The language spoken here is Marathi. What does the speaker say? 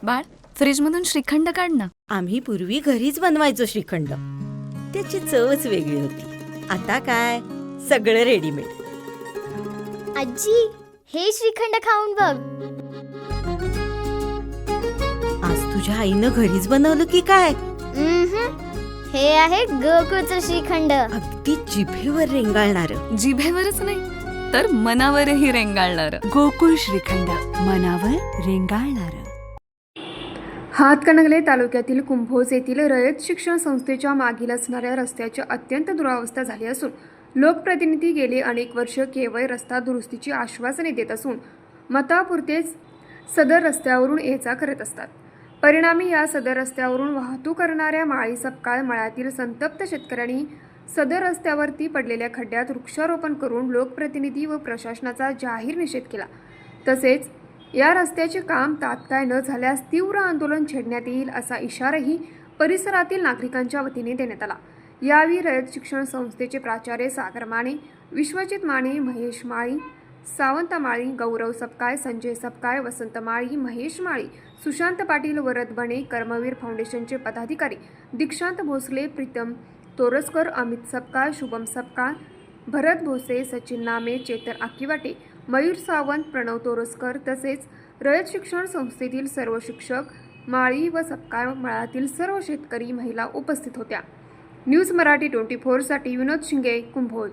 बाळ, फ्रीजमधून श्रीखंड काढ ना. आम्ही पूर्वी घरीच बनवायचो श्रीखंड. त्याची चवच वेगळी होती. आता काय सगळं रेडीमेड. आजी, हे श्रीखंड खाऊन बघ. आज तुझ्या आईनं घरीच बनवलं की काय? हे आहे गोकुळचं श्रीखंड. अगदी जिभेवर रेंगाळणार. जिभेवरच नाही तर मनावरही रेंगाळणार. गोकुळ श्रीखंड, मनावर रेंगाळणार. हातकणंगले तालुक्यातील कुंभोज येथील रयत शिक्षण संस्थेच्या मागील असणाऱ्या रस्त्याची अत्यंत दुरावस्था झाली असून लोकप्रतिनिधी गेली अनेक वर्ष केवळ रस्ता दुरुस्तीची आश्वासने देत असून मतापुरतेच सदर रस्त्यावरून ये-जा करत असतात. परिणामी या सदर रस्त्यावरून वाहतूक करणाऱ्या माळी सपकाळ मळ्यातील संतप्त शेतकऱ्यांनी सदर रस्त्यावरती पडलेल्या खड्ड्यात वृक्षारोपण करून लोकप्रतिनिधी व प्रशासनाचा जाहीर निषेध केला. तसेच या रस्त्याचे काम तात्काळ न झाल्यास तीव्र आंदोलन छेडण्यात येईल असा इशाराही परिसरातील नागरिकांच्या वतीने देण्यात आला. यावेळी रयत शिक्षण संस्थेचे प्राचार्य सागर माने, विश्वजित माने, महेश माळी, सावंत माळी, गौरव सपकाळ, संजय सपकाळ, वसंत माळी, महेश माळी, सुशांत पाटील, वरद बणे, कर्मवीर फाउंडेशनचे पदाधिकारी दीक्षांत भोसले, प्रीतम तोरसकर, अमित सपकाळ, शुभम सपकाळ, भरत भोसे, सचिन नामे, चेतन आकिवाटे, मयूर सावंत, प्रणव तोरसकर तसेच रयत शिक्षण संस्थेतील सर्व शिक्षक, माळी व सपकाळ मळ्यातील सर्व शेतकरी महिला उपस्थित होत्या. न्यूज मराठी 24 साठी विनोद शिंगे, कुंभोज.